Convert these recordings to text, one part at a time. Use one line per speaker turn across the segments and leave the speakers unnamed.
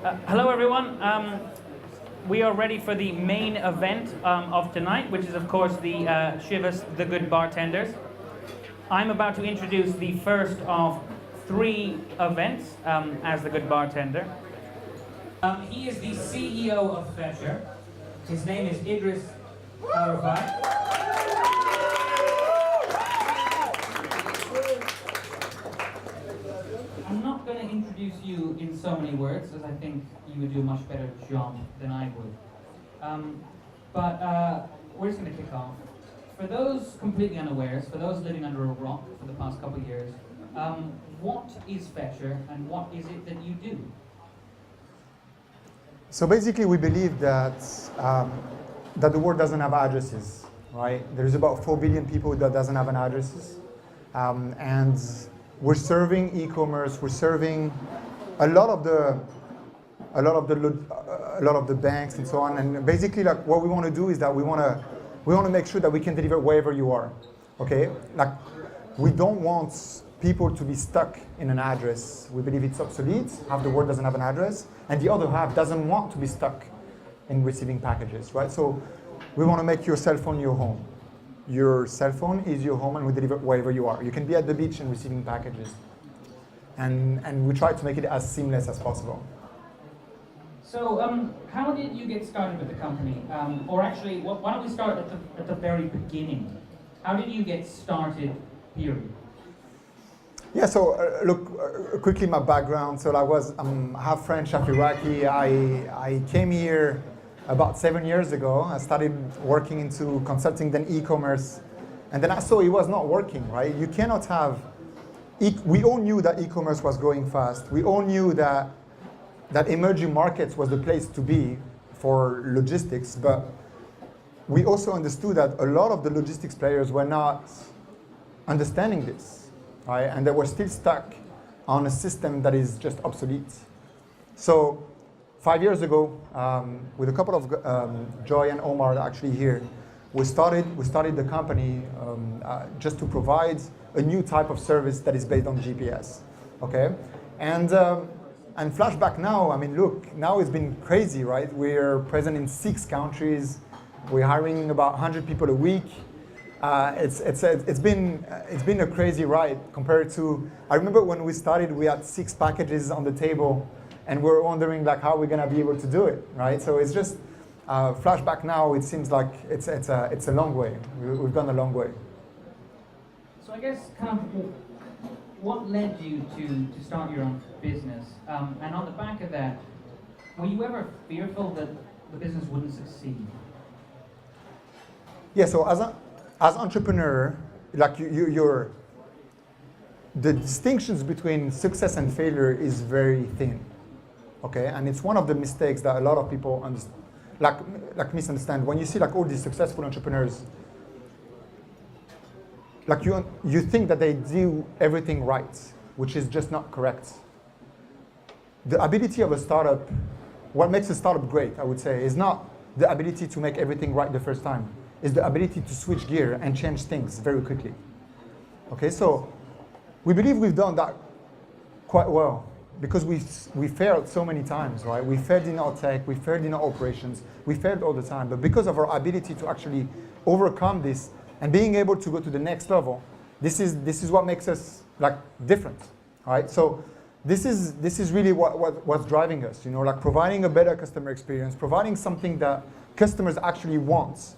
Hello, everyone. We are ready for the main event of tonight, which is, of course, the Shivas, the Good Bartenders. I'm about to introduce the first of three events as the Good Bartender. He is the CEO of Fetcher. His name is Idriss Rifai. I'm not going to introduce you in so many words, as I think you would do a much better job than I would. But we're just going to kick off. For those completely unawares, for those living under a rock for the past couple of years, what is Fetcher and what is it that you do?
So basically, we believe that that the world doesn't have addresses, right? There's about 4 billion people that doesn't have an addresses, and we're serving e-commerce. We're serving a lot of the banks and so on. And basically, like what we want to do is that we want to make sure that we can deliver wherever you are. Okay, like we don't want people to be stuck in an address. We believe it's obsolete. Half the world doesn't have an address, and the other half doesn't want to be stuck in receiving packages, right? So we want to make your cell phone your home. Your cell phone is your home, and we deliver wherever you are. You can be at the beach and receiving packages. And we try to make it as seamless as possible.
So how did you get started with the company? Or actually, why don't we start at the very beginning? How did you get started, period?
Yeah, so look, quickly my background. So I was half French, half Iraqi. I came here about 7 years ago. I started working into consulting, then e-commerce. And then I saw it was not working, right? You cannot have, we all knew that e-commerce was growing fast. We all knew that emerging markets was the place to be for logistics, but we also understood that a lot of the logistics players were not understanding this, right? And they were still stuck on a system that is just obsolete. So 5 years ago, with a couple of Joy and Omar actually here, we started the company just to provide a new type of service that is based on GPS, okay? And flashback now, I mean, look, now it's been crazy, right? We're present in 6 countries. We're hiring about 100 people a week. It's been a crazy ride compared to, I remember when we started, we had 6 packages on the table, and we're wondering like how we're gonna be able to do it, right? So it's just flashback now. It seems like it's a long way. We've gone a long way.
So I guess kind of what led you to start your own business? And on the back of that, were you ever fearful that the business wouldn't succeed?
Yeah. So as entrepreneur, like you're the distinctions between success and failure is very thin. Okay, and it's one of the mistakes that a lot of people misunderstand. When you see like all these successful entrepreneurs, like you think that they do everything right, which is just not correct. The ability of a startup, what makes a startup great, I would say, is not the ability to make everything right the first time. It's the ability to switch gear and change things very quickly. Okay, so we believe we've done that quite well, because we failed so many times, right? We failed in our tech, we failed in our operations, we failed all the time. But because of our ability to actually overcome this and being able to go to the next level, this is what makes us like different, right? So this is really what's driving us, you know, like providing a better customer experience, providing something that customers actually want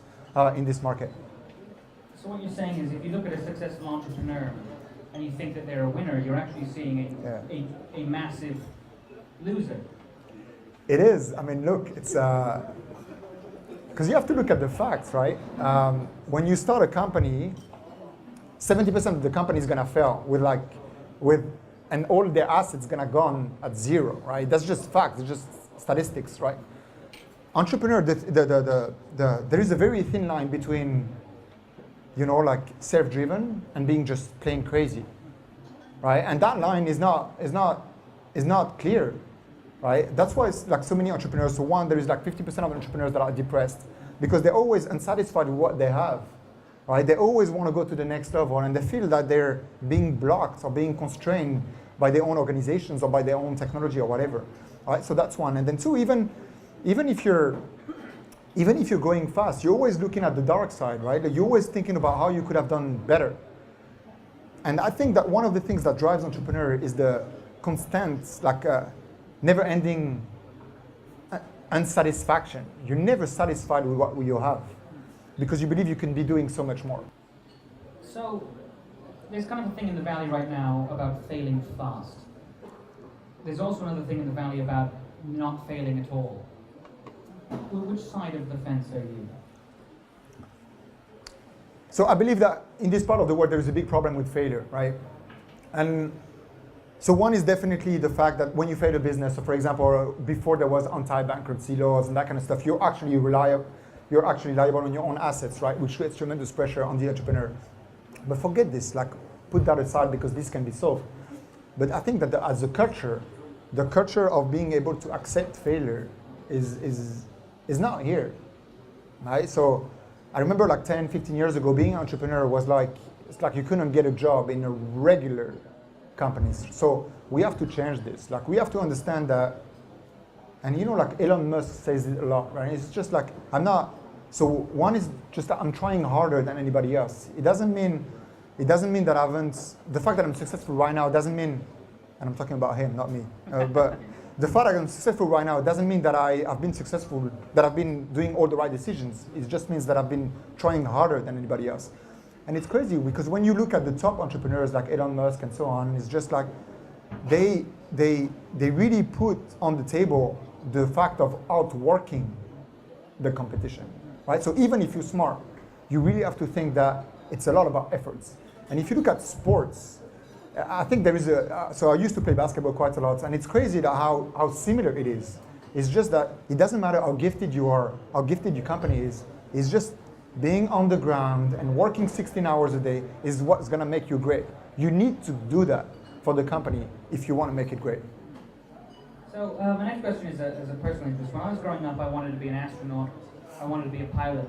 in this market.
So what you're saying is, if you look at a successful entrepreneur and you think that they're a winner, you're actually seeing a massive loser.
It is. I mean, look, it's because you have to look at the facts, right? When you start a company, 70% of the company is gonna fail and all their assets gonna gone at zero, right? That's just facts. It's just statistics, right? Entrepreneur, there is a very thin line between, you know, like self-driven and being just plain crazy, right? And that line is not clear, right? That's why it's like so many entrepreneurs. So one, there is like 50% of entrepreneurs that are depressed because they're always unsatisfied with what they have, right? They always want to go to the next level, and they feel that they're being blocked or being constrained by their own organizations or by their own technology or whatever. All right, so that's one. And then two, even if you're going fast, you're always looking at the dark side, right? You're always thinking about how you could have done better. And I think that one of the things that drives entrepreneur is the constant, never-ending unsatisfaction. You're never satisfied with what you have because you believe you can be doing so much more.
So there's kind of a thing in the Valley right now about failing fast. There's also another thing in the Valley about not failing at all. Which side of the fence are you?
So I believe that in this part of the world there is a big problem with failure, right? And so one is definitely the fact that when you fail a business, so for example, before there was anti-bankruptcy laws and that kind of stuff, you're actually liable on your own assets, right? Which creates tremendous pressure on the entrepreneur. But forget this, put that aside because this can be solved. But I think that as a culture, the culture of being able to accept failure is not here, right? So I remember 10, 15 years ago, being an entrepreneur was it's like you couldn't get a job in a regular companies. So we have to change this. We have to understand that, and Elon Musk says it a lot, right? It's just so one is just that I'm trying harder than anybody else. It doesn't mean that the fact that I'm successful right now doesn't mean, and I'm talking about him, not me, but the fact that I'm successful right now doesn't mean that I've been successful, that I've been doing all the right decisions. It just means that I've been trying harder than anybody else. And it's crazy because when you look at the top entrepreneurs like Elon Musk and so on, it's just they really put on the table the fact of outworking the competition, right? So even if you're smart, you really have to think that it's a lot about efforts. And if you look at sports, I think there is so I used to play basketball quite a lot, and it's crazy that how similar it is. It's just that it doesn't matter how gifted you are, how gifted your company is. It's just being on the ground and working 16 hours a day is what's going to make you great. You need to do that for the company if you want to make it great.
So my next question is as a personal interest. When I was growing up, I wanted to be an astronaut. I wanted to be a pilot.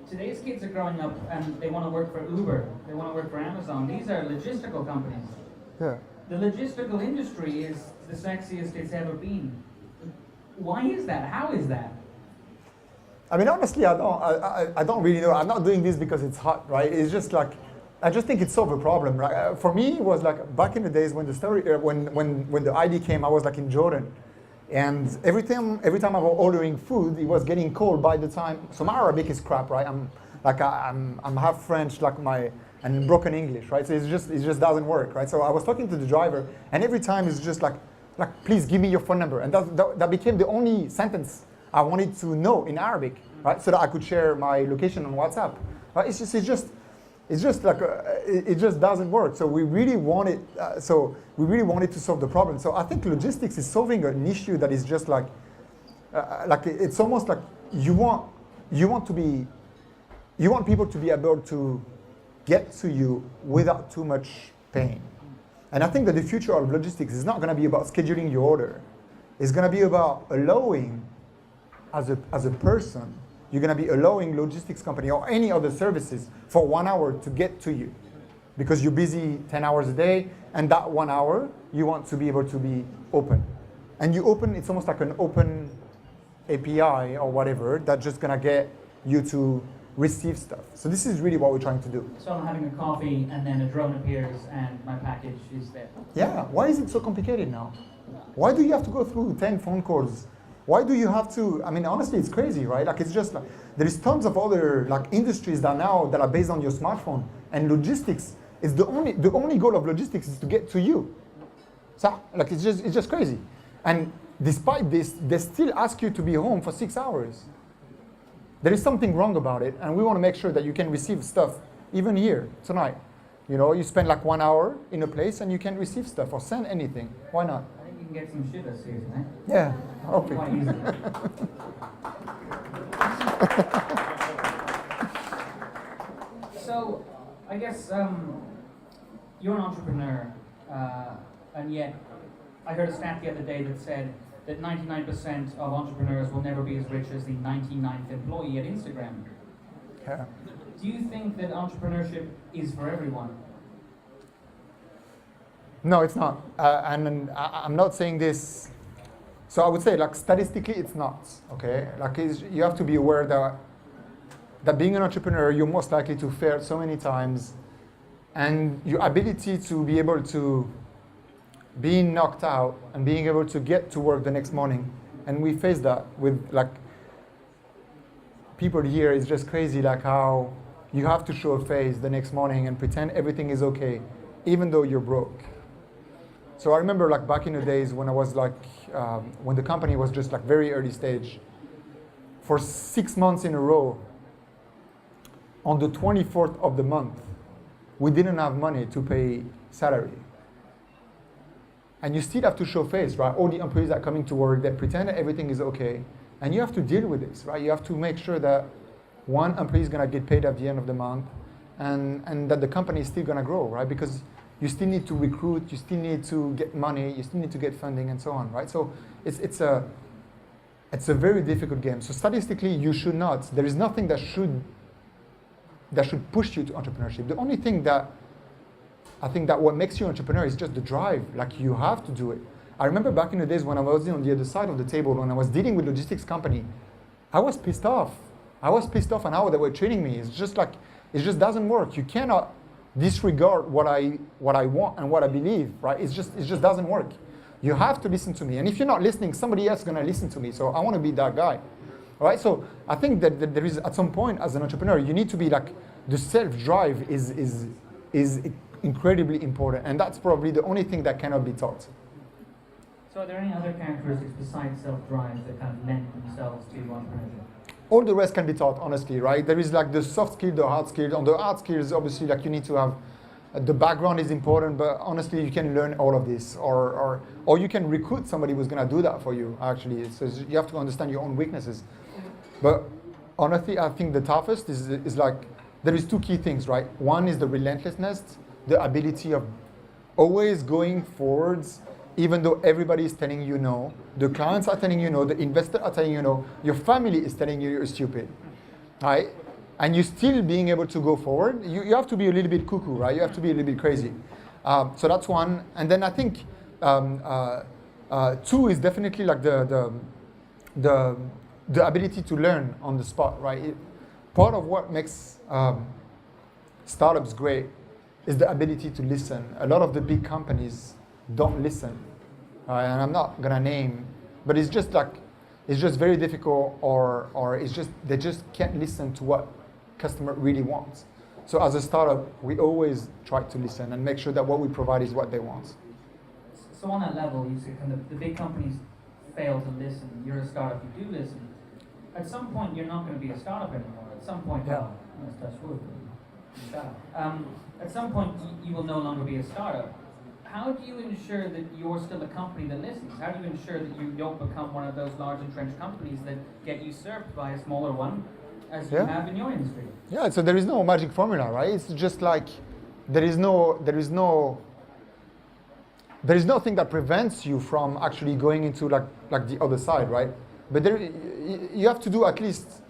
Today's kids are growing up and they want to work for Uber. They want to work for Amazon. These are logistical companies.
Yeah.
The logistical industry is the sexiest it's ever been. Why is that? How is that?
I mean, honestly, I don't really know. I'm not doing this because it's hot, right? It's just I just think it solved a problem, right? For me, it was back in the days when when the ID came, I was in Jordan. And every time I was ordering food, it was getting cold by the time. So my Arabic is crap, right? I'm half French, and broken English, right? So it just doesn't work, right? So I was talking to the driver, and every time it's just please give me your phone number, and that became the only sentence I wanted to know in Arabic, right? So that I could share my location on WhatsApp. Right? It just doesn't work. So we really wanted to solve the problem. So I think logistics is solving an issue that is just it's almost like you want people to be able to get to you without too much pain. And I think that the future of logistics is not going to be about scheduling your order. It's going to be about allowing, as a person, you're going to be allowing logistics company or any other services for 1 hour to get to you because you're busy 10 hours a day, and that 1 hour you want to be able to be open. And you open, it's almost like an open API or whatever that's just going to get you to receive stuff. So this is really what we're trying to do.
So I'm having a coffee and then a drone appears and my package is there.
Yeah, why is it so complicated now? Why do you have to go through 10 phone calls? Why do you have to, I mean, honestly, it's crazy, right? It's just there is tons of other industries that are based on your smartphone, and logistics is the only goal of logistics is to get to you. So it's just crazy. And despite this, they still ask you to be home for 6 hours. There is something wrong about it, and we want to make sure that you can receive stuff even here tonight. You spend 1 hour in a place and you can receive stuff or send anything. Why not?
You can get some shivers here tonight.
Yeah, okay.
Quite easy. So, I guess you're an entrepreneur, and yet I heard a stat the other day that said that 99% of entrepreneurs will never be as rich as the 99th employee at Instagram.
Yeah.
Do you think that entrepreneurship is for everyone?
No, it's not. And I'm not saying this. So I would say, like, statistically, it's not. Okay, like you have to be aware that being an entrepreneur, you're most likely to fail so many times, and your ability to be able to be knocked out and being able to get to work the next morning, and we face that with like people here. It's just crazy, like how you have to show a face the next morning and pretend everything is okay, even though you're broke. So I remember like back in the days when I was like, when the company was just like very early stage, for 6 months in a row, on the 24th of the month, we didn't have money to pay salary. And you still have to show face, right? All the employees are coming to work, they pretend that everything is okay, and you have to deal with this, right? You have to make sure that one employee is gonna get paid at the end of the month, and that the company is still gonna grow, right? Because you still need to recruit, you still need to get money, you still need to get funding and so on, right? So it's a very difficult game. So statistically, you should not, there is nothing that should push you to entrepreneurship. The only thing that I think that what makes you an entrepreneur is just the drive, like you have to do it. I remember back in the days when I was on the other side of the table, when I was dealing with logistics company, I was pissed off. I was pissed off on how they were treating me. It's just like, it just doesn't work. You cannot disregard what I want and what I believe, right? It just doesn't work. You have to listen to me. And if you're not listening, somebody else is gonna listen to me. So I wanna be that guy, all right? So I think that there is, at some point as an entrepreneur, you need to be like, the self-drive is incredibly important. And that's probably the only thing that cannot be taught.
So are there any other characteristics besides self-drive that kind of lend themselves to entrepreneurship?
All the rest can be taught, honestly, right? There is like the soft skill, the hard skill. On the hard skills, obviously, like you need to have, the background is important, but honestly, you can learn all of this. Or you can recruit somebody who's gonna do that for you, actually. So you have to understand your own weaknesses. But honestly, I think the toughest is like, there is two key things, right? One is the relentlessness, the ability of always going forwards, even though everybody is telling you no, the clients are telling you no, the investors are telling you no, your family is telling you you're stupid, right? And you still being able to go forward, you have to be a little bit cuckoo, right? You have to be a little bit crazy. So that's one. And then I think two is definitely like the ability to learn on the spot, right? Part of what makes startups great is the ability to listen. A lot of the big companies don't listen. And I'm not gonna name, but it's just very difficult, or it's just, they just can't listen to what customer really wants. So as a startup, we always try to listen and make sure that what we provide is what they want.
So on that level, you see kind of the big companies fail to listen. You're a startup, you do listen. At some point, you're not going to be a startup anymore. At some point, well, let's touch wood. At some point, you will no longer be a startup. How do you ensure that you're still a company that listens? How do you ensure that you don't become one of those large entrenched companies that get usurped by a smaller one, as you have in your industry?
Yeah, so there is no magic formula, right? It's just like there is nothing that prevents you from actually going into like the other side, right? But you have to do at least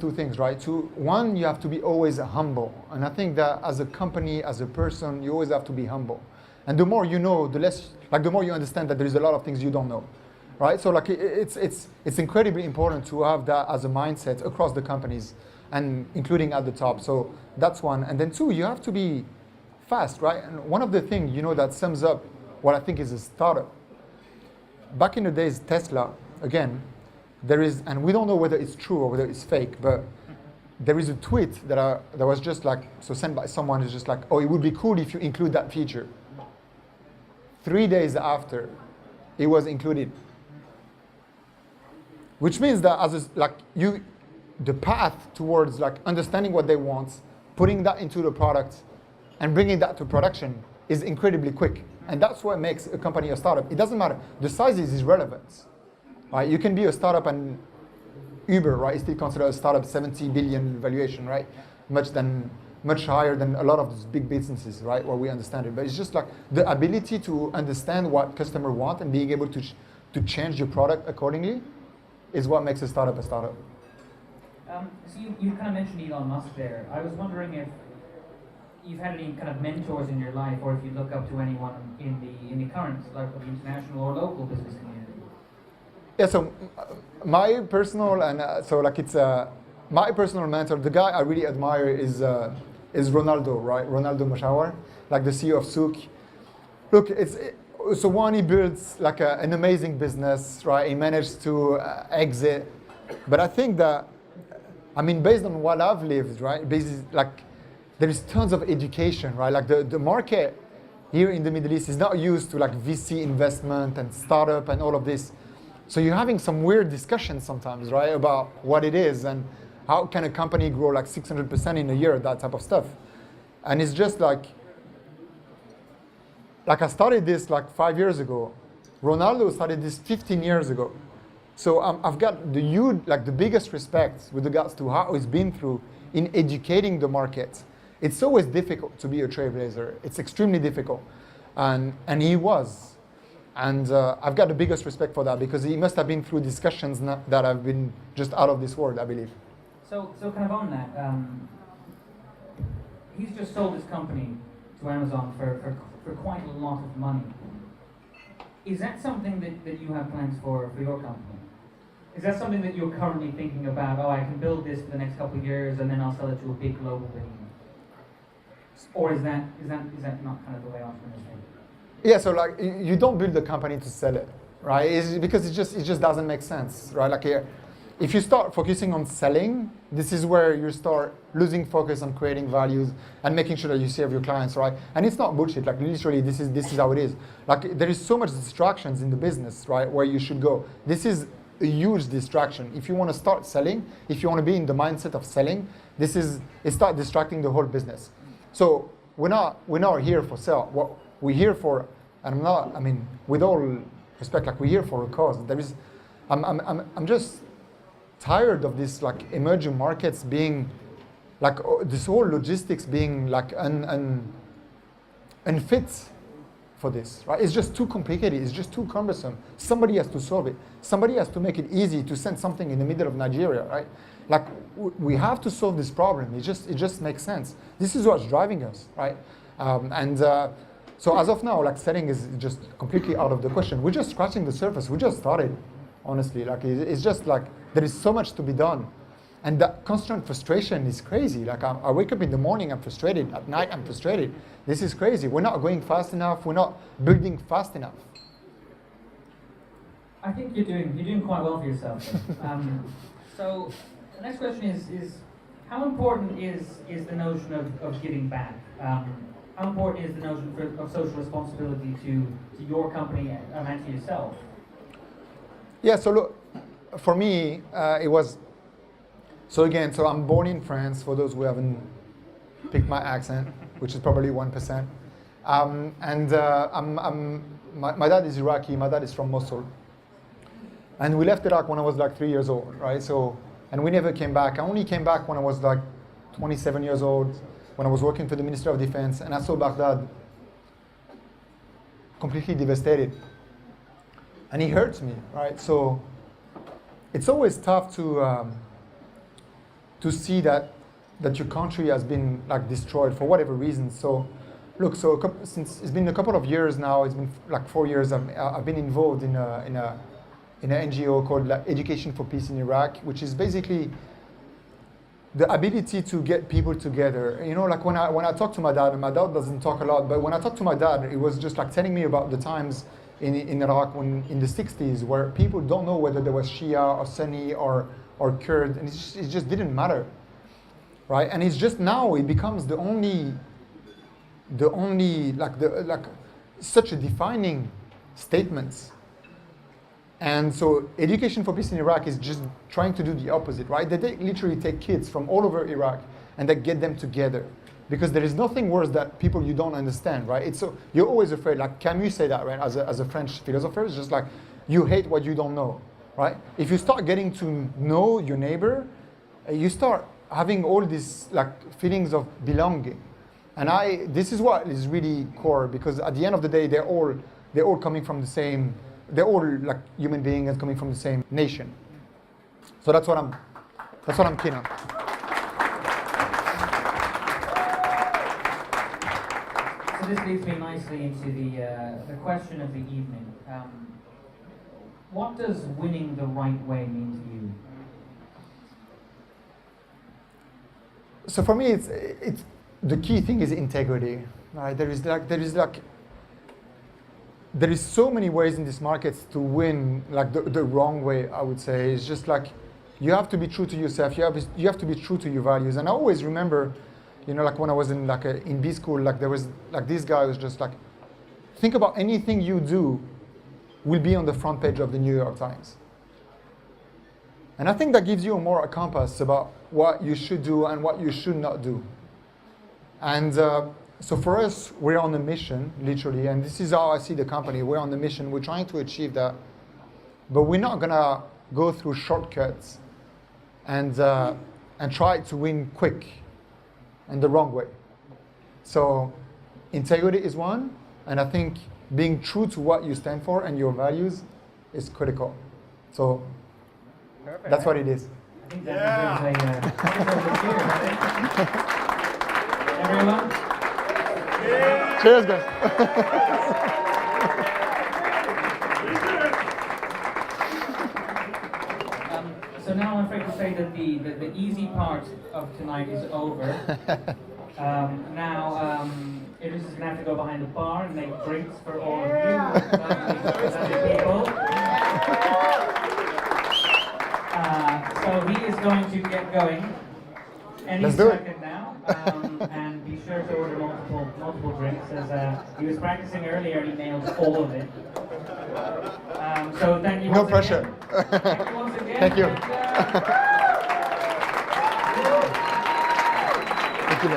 two things, right? One, you have to be always humble. And I think that as a company, as a person, you always have to be humble. And the more you know, the more you understand that there is a lot of things you don't know, right? So like it's incredibly important to have that as a mindset across the companies, and including at the top. So that's one. And then two, you have to be fast, right? And one of the things, that sums up what I think is a startup. Back in the days, Tesla, again, there is, and we don't know whether it's true or whether it's fake, but there is a tweet that was just like, so sent by someone who's just like, oh, it would be cool if you include that feature. 3 days after, it was included. Which means that the path towards like understanding what they want, putting that into the product, and bringing that to production is incredibly quick. And that's what makes a company a startup. It doesn't matter. The size is irrelevant. Right? You can be a startup, and Uber, right, is still considered a startup, 70 billion valuation, right? Much higher than a lot of these big businesses, right, where we understand it. But it's just like the ability to understand what customer want and being able to change your product accordingly is what makes a startup a startup.
So you kind of mentioned Elon Musk there. I was wondering if you've had any kind of mentors in your life, or if you look up to anyone in the current, like the international or local business community.
Yeah, so my personal my personal mentor, the guy I really admire is Ronaldo, right? Ronaldo Mashawar, like the CEO of Souk. Look, so one, he builds like an amazing business, right? He managed to exit, but I think that, I mean, based on what I've lived, right? Like, there is tons of education, right? Like the market here in the Middle East is not used to like VC investment and startup and all of this. So you're having some weird discussions sometimes, right? About what it is and how can a company grow like 600% in a year, that type of stuff. And it's just like I started this like 5 years ago. Ronaldo started this 15 years ago. So I've got the biggest respect with regards to how he's been through in educating the market. It's always difficult to be a trailblazer. It's extremely difficult. And he was. And I've got the biggest respect for that because he must have been through discussions that have been just out of this world, I believe.
So kind of on that, he's just sold his company to Amazon for quite a lot of money. Is that something that you have plans for your company? Is that something that you're currently thinking about? Oh, I can build this for the next couple of years and then I'll sell it to a big global behemoth? Or is that not kind of the way entrepreneurs think?
Yeah, so like you don't build a company to sell it, right? Because it just doesn't make sense, right? Like here, if you start focusing on selling, this is where you start losing focus on creating values and making sure that you serve your clients, right? And it's not bullshit. Like literally, this is how it is. Like there is so much distractions in the business, right? Where you should go. This is a huge distraction. If you want to start selling, if you want to be in the mindset of selling, it start distracting the whole business. So we're not here for sale. What we're here for, and with all respect, like we're here for a cause. I'm just tired of this like emerging markets being like this whole logistics being like unfit for this, right? It's just too complicated. It's just too cumbersome. Somebody has to solve it. Somebody has to make it easy to send something in the middle of Nigeria, right? Like we have to solve this problem. It just makes sense. This is what's driving us, right? So as of now, like selling is just completely out of the question. We're just scratching the surface. We just started, honestly. Like it's just like there is so much to be done, and that constant frustration is crazy. Like I wake up in the morning, I'm frustrated. At night, I'm frustrated. This is crazy. We're not going fast enough. We're not building fast enough.
I think you're doing quite well for yourself. So the next question is how important is the notion of giving back? How important is the notion of social responsibility to your company and to yourself?
Yeah, so look, for me, it was, so I'm born in France, for those who haven't picked my accent, which is probably 1%. My dad is Iraqi, my dad is from Mosul. And we left Iraq when I was like 3 years old, right? So, and we never came back. I only came back when I was like 27 years old, when I was working for the Ministry of Defense, and I saw Baghdad completely devastated. And it hurts me, right? So it's always tough to see that your country has been like destroyed for whatever reason. So look, since it's been a couple of years now, it's been like 4 years. I've been involved in an NGO called like Education for Peace in Iraq, which is basically the ability to get people together. You know, like when I talk to my dad, and my dad doesn't talk a lot, but when I talk to my dad, it was just like telling me about the times in Iraq in the 60s where people don't know whether there was Shia or Sunni or Kurd, and it just didn't matter, right? And it's just now it becomes the only like such a defining statement. And so Education for Peace in Iraq is just trying to do the opposite, right? They literally take kids from all over Iraq and they get them together. Because there is nothing worse than people you don't understand, right? It's so you're always afraid, like Camus say that, right? As a French philosopher, it's just like you hate what you don't know, right? If you start getting to know your neighbor, you start having all these like feelings of belonging. And this is what is really core, because at the end of the day, they're all coming from the same. They're all like human beings coming from the same nation. So that's what I'm keen on.
So this leads me nicely into the question of the evening. What does winning the right way mean to you?
So for me, it's the key thing is integrity. Right? There is so many ways in these markets to win, like the wrong way. I would say it's just like you have to be true to yourself. You have to be true to your values. And I always remember, like when I was in B school, like there was like this guy was just like, think about anything you do will be on the front page of the New York Times. And I think that gives you a compass about what you should do and what you should not do. And so for us, we're on a mission, literally, and this is how I see the company. We're on the mission. We're trying to achieve that, but we're not gonna go through shortcuts and try to win quick and the wrong way. So integrity is one, and I think being true to what you stand for and your values is critical. So
Perfect.
that's what it is.
I think that deserves a cheer, I think. Everyone?
Cheers, guys.
So now I'm afraid to say that the easy part of tonight is over. Now Idriss is going to have to go behind the bar and make drinks for all of you, lovely people. So he is going to get going any second now, and be sure to order multiple drinks, as he was practicing earlier and he nailed all of it. So thank you.
No
once
pressure.
Again. Thank you once again.
Thank you.
And,
Thank you.